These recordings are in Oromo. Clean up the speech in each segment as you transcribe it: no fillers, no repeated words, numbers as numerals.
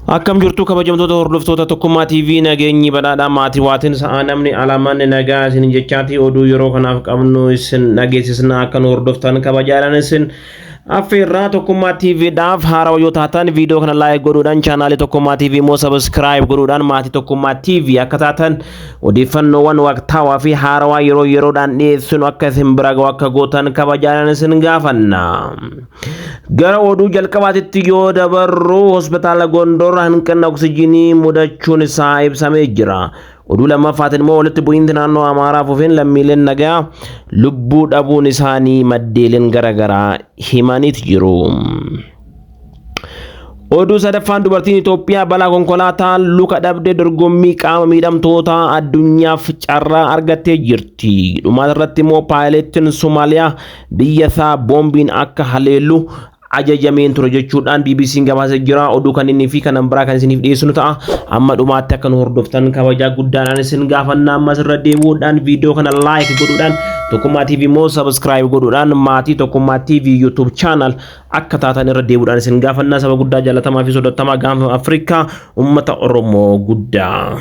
Akkam jirtu kabajamtoota hordoftoota Tokkummaa TV nageenyi badhaadhaa maatii waatiin sa'aa namni alamaan nagaa isin jechaati oduu yeroo kanaaf qabnu isin dhageessisna akka nu hordoftan kabajaadhaan isin affeerraa Tokkummaa TV dhaaf haarawaa yoo taatan viidiyoo kana laayik godhuudhaan chaanaalii Tokkummaa TV immoo sabskiraayib godhuudhaan maatii Tokkummaa TV akka taatan odeeffannoowwan waqtaawaa fi haarawaa yeroodhaan dhiyeessinu akka isin bira ga'u akka gootan kabajaadhaan isin gaafanna. Gara oduu jalqabaatitti yoo dabarru hospitaala Gondor hanqina oksijiinii mudachuun isaa ibsamee jira. Oduu lammaffaatiin immoo walitti bu'iinsi naannoo Amaaraa fufeen lammiileen nagaa lubbuu dhabuun isaanii maddeeleen garaagaraa himaniit jiru. Oduu sadaffaan dubartiin Itoophiyaa balaa konkolaataa luka dhabdee dorgommii qaama miidhamtoota addunyaaf carraa argattee jirti. Dhumarratti immoo paayileetiin Somaaliyaa biyya isaa boombiin akka haleelu ajajameen ture jechuudhaan BBC'n gabaasee jira. Oduu kanneenii fi kanan biraa kan isiniif dhiyeessinu ta'a. Amma dhumaatti akka nu hordoftan kabajaa guddaadhaan isin gaafanna. Ammas irra deebi'uudhaan viidiyoo kana laayik godhuudhaan Tokkummaa TV immoo sabskiraayib godhuudhaan maatii Tokkummaa TV YouTube channel akka taatan irra deebi'uudhaan isin gaafanna. Saba guddaa jaalatamaa fi sodaatamaa gaanfa Afrikaa uummata Oromoo guddaa.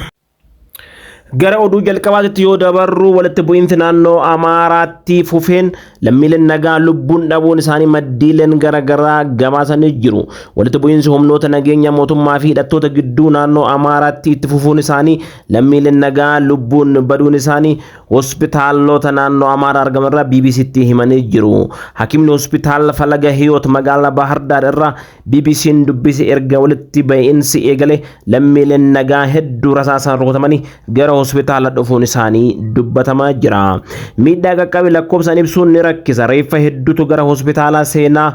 Gara oduu jalqabaatitti yoo dabarru walitti bu'iinsi naannoo Amaaraatti fufeen lammiileen nagaa lubbuun dhabuun isaanii maddiileen garaagaraa gabaasanii jiru. Walitti bu'iinsi humnoota nageenya mootummaa fi hidhattoota gidduu naannoo Amaaraatti itti fufuun isaanii lammiileen nagaa lubbuun baduun isaanii hospitaalota naannoo Amaaraa argamarraa BBC'tti himanii jiru. Hakimni hospitaala Falaga Hiyoot magaalaa Bahar Daar irraa BBC'n dubbise erga walitti bu'iinsi eegale lammiileen nagaa hedduu rasaasaan rukutamanii gara hospitaala dhufuun isaanii dubbatamaa jira. Miidhaa qaqqabe lakkoofsaan ibsuun ni rakkisa. Reeffa hedduutu gara hospitaala seenaa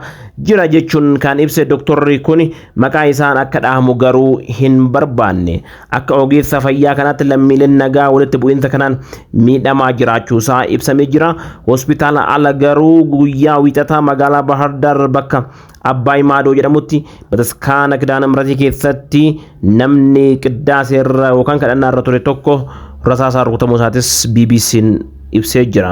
jira jechuun kan ibse doktorri kun maqaa isaan akka dhahamu garuu hin barbaanne. Akka ogeessa fayyaa kanaatti lammiileen nagaa walitti bu'iinsa kanaan miidhamaa jiraachuusaa ibsamee jira. Hospitaala ala garuu guyyaa wiixataa magaalaa Bahar Daar bakka Abbaay Maadoo jedhamutti bataskaana Kidaana Miratii keessatti namni qiddaasee irra yookaan kadhannaa irra ture tokko rasaasaan rukutamuu isaatis BBC'n ibsee jira.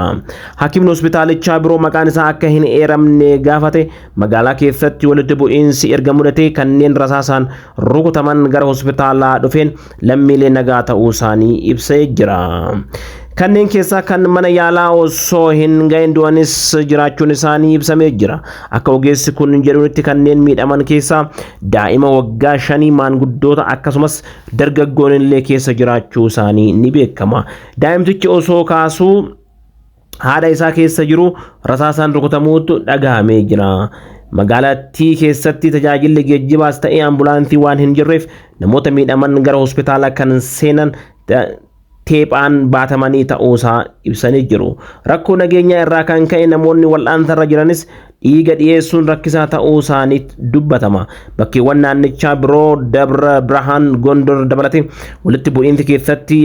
Hakimni hospitaalichaa biroo maqaan isaa akka hin eeramne gaafate magaalaa keessatti walitti bu'iinsi erga mudate kanneen rasaasaan rukutaman gara hospitaalaa dhufeen lammiilee nagaa ta'uu isaanii ibsee jira. Kanneen keessaa kan mana yaalaa osoo hin gahin du'anis jiraachuun isaanii ibsamee jira. Akka ogeessi kun jedhutti kanneen miidhaman keessaa daa'ima waggaa 5 maanguddoota akkasumas dargaggoon illee keessa jiraachuu isaanii ni beekama. Daa'imtichi osoo kaasuu haadha isaa keessa jiru rasaasaan rukutamuutu dhagahamee jira. Magaalattii keessatti tajaajilli geejjibaas ta'ee ambulaansii waan hin jirreef namoota miidhaman gara hospitaala kan seenan teephaan baatamanii ta'uusaa ibsanii jiru. Rakkoo nageenyaa irraa kan ka'e namoonni wal'aansa irra jiranis dhiiga dhiyeessuun rakkisaa ta'uu isaanii dubbatama. Bakkeewwan naannichaa biroo Dabra Birhaan Gondor dabalatee walitti bu'iinsi keessatti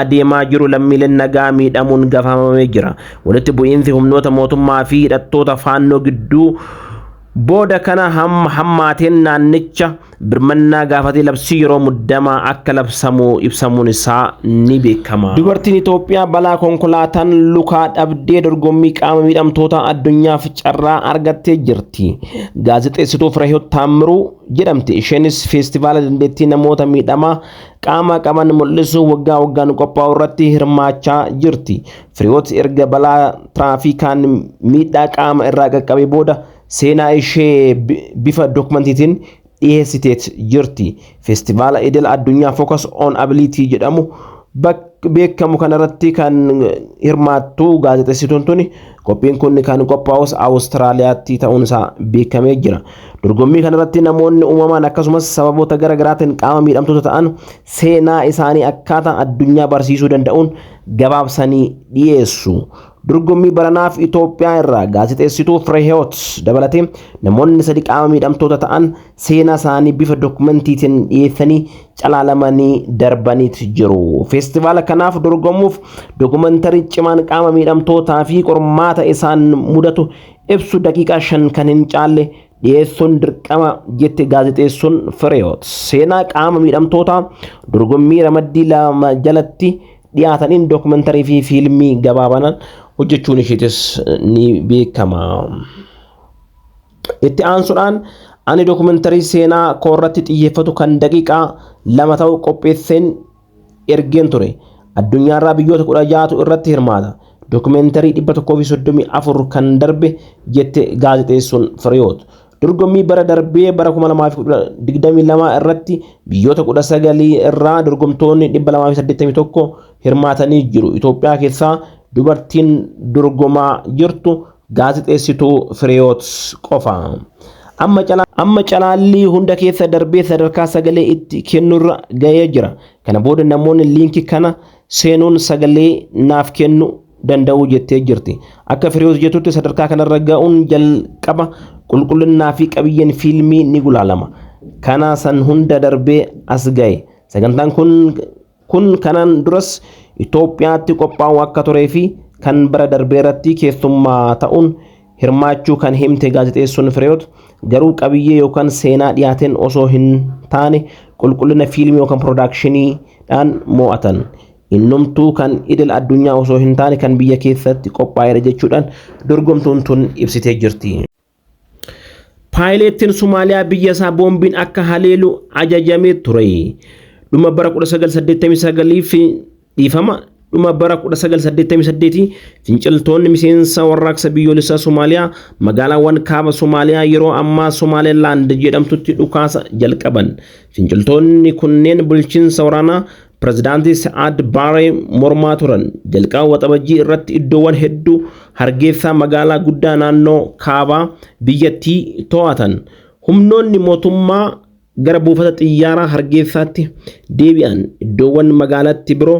adeemaa jiru lammiileen nagaa miidhamuun gabaafamee jira. Walitti bu'iinsi humnoota mootummaa fi hidhattoota faannoo gidduu booda kana hammaateen naannicha birmannaa gaafatee labsii yeroo muddamaa akka labsamu ibsamuun isaa ni beekama. Dubartiin Itoophiyaa balaa konkolaataan lukaa dhabdee dorgommii qaama miidhamtoota addunyaaf carraa argattee jirti. Gaazexeessituu Fireehiwoot Taammiruu jedhamti. Isheenis feestivaala dandeettii namoota miidhamaa qaama qaban mul'isuu waggaa waggaan qophaa'u irratti hirmaachaa jirti. Fireehiwoot erga balaa tiraafikaan miidhaa qaama irraa qaqqabe booda seenaa ishee bifa dokumantiitiin dhiyeessiteet jirti. Feestivaala idil addunyaa Focus on Ability jedhamu beekamu kanarratti kan hirmaattu gaazexeessituun tuni qophiin kun kan qophaa'us Awustiraaliyaatti ta'uun isaa beekamee jira. Dorgommii kanarratti namoonni uumamaan akkasumas sababoota garaagaraatiin qaama miidhamtoota ta'an seenaa isaanii akkaataa addunyaa barsiisuu danda'uun gabaabsanii dhiyeessu. Dorgommii baranaaf Itoophiyaa irraa gaazexeessituu Fireehiwoot dabalatee namoonni 3 qaama miidhamtoota ta'an seenaa isaanii bifa dokumantiitiin dhiyeessanii calaalamanii darbaniit jiru. Feestivaala kanaaf dorgomuuf dokumantarii cimaan qaama miidhamtootaa fi qormaata isaan mudatu ibsu daqiiqaa 5 kan hin caalle dhiyeessuun dirqama jette gaazexeessuun Fireehiwoot. Seenaa qaama miidhamtootaa dorgommii ramaddii 2 jalatti dhiyaataniin dokumantarii fi fiilmii gabaabanan hojjechuun isheetis ni beekama. Itti aansuudhaan ani dokumentari seenaa koorratti xiyyeeffatu kan daqiiqaa 2 ta'u qopheesseen ergeen ture. Addunyaarraa biyyoota 16tu irratti hirmaata. Dokumentari 134 kan darbe jette gaazexeessuun Fireewoot. Dorgommii bara darbee bara 2022 irratti biyyoota 19 irraa dorgomtoonni 281 hirmaatanii jiru. Itoophiyaa keessaa dubartiin dorgomaa jirtu gaazexeessituu Fireewoot qofa. Amma calaalli hunda keessa darbee sadarkaa sagalee itti kennurra ga'ee jira. Kana booda namoonni liinkii kana seenuun sagalee naaf kennu danda'u jettee jirti. Akka Fireewoot jettutti sadarkaa kanarra ga'uun jalqaba qulqullinnaa fi qabiyyeen fiilmii ni gulaalama. Kana san hunda darbee as ga'e. Sagantaan kun kanaan duras Itoophiyaatti qophaa'u akka turee fi kan bara darbee irratti keessummaa ta'uun hirmaachuu kan himte gaazexeessuun Fireewoot garuu qabiyyee yookaan seenaa dhiyaateen osoo hin taane qulqullina fiilmii yookaan piroodaakshiniidhaan mo'atan. Innumtuu kan idil addunyaa osoo hin taane kan biyya keessatti qophaa'edha jechuudhaan dorgomtuun tun ibsitee jirti. Paayileettiin Somaaliyaa biyya isaa boombiin akka haleelu ajajamee ture. Dhuma bara 1988 finciltoonni miseensa warraaqsa biyyoolessaa Somaaliyaa magaalaawwan kaaba Somaaliyaa yeroo ammaa Somaalilaand jedhamtutti dhukaasa jalqaban. Finciltoonni kunneen bulchiinsa waraanaa Pireezidaantii Sa'ad Baaree mormaa turan. Jalqaba waxabajjii irratti iddoowwan hedduu Hargeysaa magaalaa guddaa naannoo kaabaa biyyattii to'atan. Humnoonni mootummaa gara buufata xiyyaaraa Hargeysaatti deebi'an iddoowwan magaalatti biroo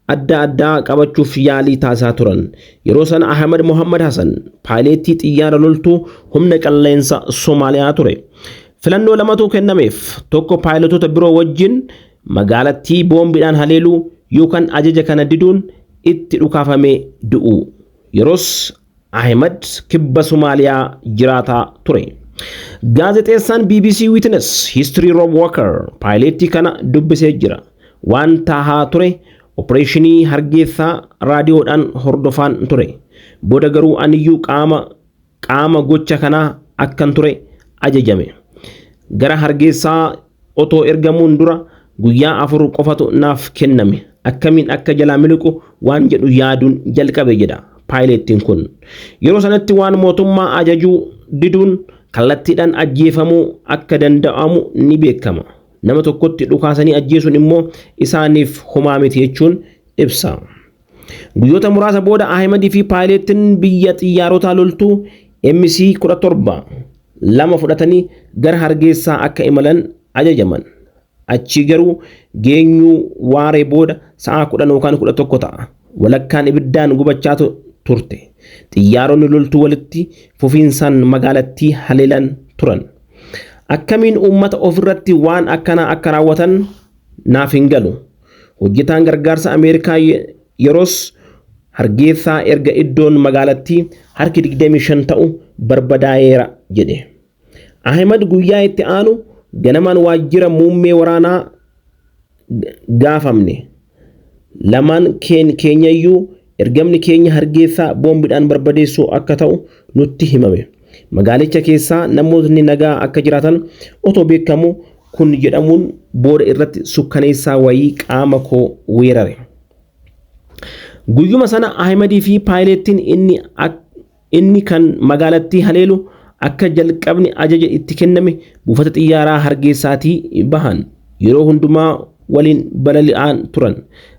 adda addaa qabachuuf yaalii taasisaa turan. Yeroo sana Ahmed Mohamed Hassan paayileetii xiyyaara loltuu humna qilleensa Somaaliyaa ture. Filannoo lamatu kennameef. Tokko paayilotota biroo wajjin magaalattii boombiidhaan haleeluu yookaan ajaja kana diduun itti dhukaafamee du'u. Yeroos Ahmed kibba Somaaliyaa jiraataa ture. Gaazexeessaan BBC Witness History Rob Walker paayileetii kana dubbisee jira. Waan tahaa ture Opereeshinii Hargeysaa raadiyoodhaan hordofaan ture. Booda garuu aniyyuu qaama gocha kanaa akkan ture ajajame. Gara Hargeysaa otoo ergamuun dura guyyaa 4 qofatu naaf kenname. Akkamiin akka jalaa miliqu waan jedhu yaaduun jalqabe jedha paayileettiin kun. Yeroo sanatti waan mootummaa ajajuu diduun kallattiidhaan ajjeefamuu akka danda'amu ni beekama. Nama tokkotti dhukaasanii ajjeesuun immoo isaaniif homaa miti jechuun ibsa. Guyyoota muraasa booda Ahmedii fi paayileettiin biyya xiyyaarotaa loltuu MC-17 lama fudhatanii gara Hargeysaa akka imalan ajajaman. Achi garuu geenyuu waaree booda sa'a 10 yookaan 11 ta'a. Walakkaan ibiddaan gubachaa turte. Xiyyaaronni loltuu walitti fufiinsaan magaalattii haleelan turan. Akkamiin uummata ofirratti waan akkanaa akka raawwatan naaf hin galu. Hojjetaan gargaarsa Ameerikaa yeroos Hargeysaa erga iddoon magaalattii harki 25 ta'u barbadaa'eera jedhe. Ahmed guyyaa itti aanu ganamaan waajjira muummee waraanaa gaafamne. Lamaan keenyayyuu ergamni keenya Hargeysaa boombiidhaan barbadeessuu akka ta'u nutti himame. Magaalicha keessaa namootni nagaa akka jiraatan otoo beekamu kun jedhamuun booda irratti sukkaneessaa wayii qaama koo weerare. Guyyuma sana Ahmedii fi paayileettiin inni kan magaalattii haleelu akka jalqabni ajaja itti kenname buufata xiyyaaraa Hargeysaatii bahan. Yeroo hundumaa waliin balali'aan turan.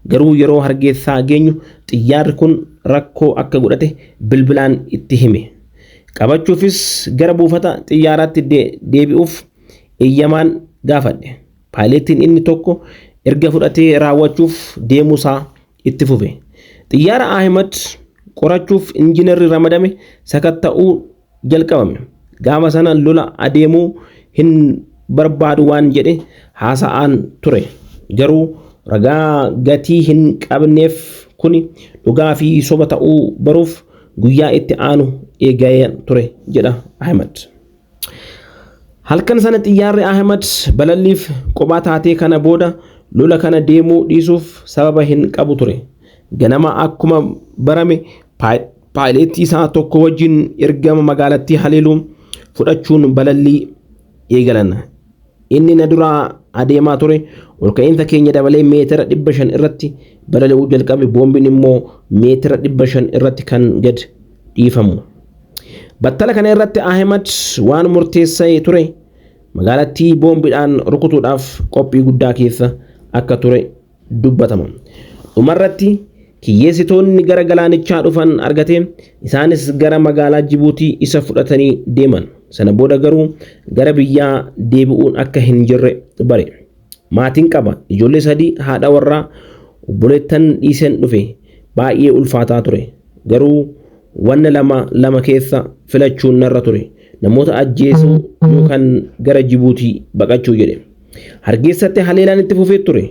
Garuu yeroo Hargeysaa geenyu xiyyaarri kun rakkoo akka godhate bilbilaan itti hime. Qabachuufis gara buufata xiyyaaraatti deebi'uuf eeyyamaan gaafadhe. Paayileettiin inni tokko erga fudhatee raawwachuuf deemuusaa itti fufe. Xiyyaara Ahmed qorachuuf injiinarri ramadame sakatta'uu jalqabame. Gaafa sana lola adeemuu hin barbaadu waan jedhe haasa'aan ture. Garuu ragaa gatii hin qabneef kuni dhugaa fi soba ta'uu baruuf guyyaa itti aanu eegayee ture jedha Ahmed. Halkan sana xiyyaarri Ahmed balalliif qophaa taatee kana booda lola kana deemuu dhiisuuf sababa hin qabu ture. Ganama akkuma barame paayileetii isaa tokko wajjin ergama magaalattii haleeluu fudhachuun balallii eegalan. Inni na dura adeemaa ture ol ka'iinsa keenya dabalee meetira 500 irratti balali'uu jalqabe. Boombiin immoo meetira 500 irratti kan gad dhiifamu. Battala kana irratti Ahmed waan murteessee ture magaalattii boombiidhaan rukutuudhaaf qophii guddaa keessa akka ture dubbatama. Dhumarratti kiyyeessitoonni gara galaanichaa dhufan argate isaanis gara magaalaa Jibuutii isa fudhatanii deeman. Sana booda garuu gara biyyaa deebi'uun akka hin jirre bare. Maatiin qaba, ijoollee 3, haadha warraa, obboleettan dhiiseen dhufe. Baay'ee ulfaataa ture. Garuu wanna lama keessa filachuun narra ture. Namoota ajjeesuu yookaan gara Jibuutii baqachuu jedhe. Hargeessatti haleelaan itti fufee ture.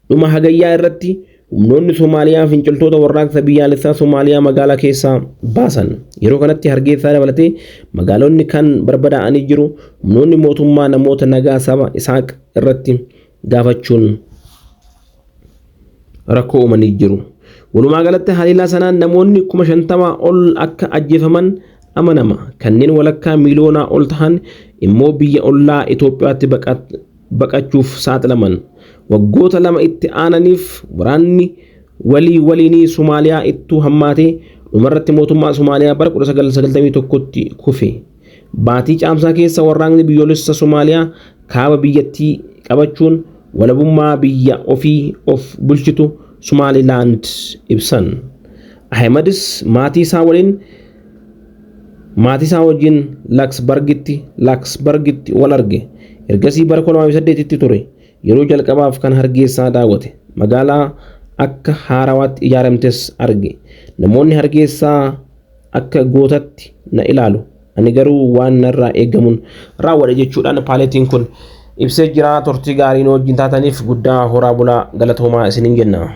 Dhuma hagayyaa irratti humnoonni Somaaliyaa finciltoota warraaqsa biyyaalessaa Somaaliyaa magaalaa keessaa baasan. Yeroo kanatti Hargeessaa dabalatee magaalonni kan barbadaa'anii jiru. Humnoonni mootummaa namoota nagaa saba Isaaq irratti gaafachuun rakkoo uumanii jiru. Walumaa galatti haleellaa sanaan namoonni 50,000 ol akka ajjeefaman amanama. Kanneen walakkaa miiliyoonaa ol ta'an immoo biyya ollaa Itoophiyaatti baqachuuf saaxilaman. Waggoota 2 itti aananiif waraanni waliinii Somaaliyaa ittuu hammaatee dhumarratti mootummaa Somaaliyaa bara 1991tti kufe. Baatii caamsaa keessa waraanni biyyoolessa Somaaliyaa kaaba biyyattii qabachuun walabummaa biyya ofii of bulchitu Somaliland ibsan. Ahmedis maatii isaa wajjin Laksbargitti wal arge. Ergasii bara 2008tti ture. Yeroo jalqabaaf kan Hargeessaa daawwate. Magaalaa akka haarawaatti ijaaramtes arge. Namoonni Hargeessaa akka gootatti na ilaalu. Ani garuu waan narraa eegamuun raawwadhe jechuudhaan paaletiin kun ibsee jira. Turtii gaarii wajjin taataniif guddaa horaa bulaa galatoomaa isiniin jenna.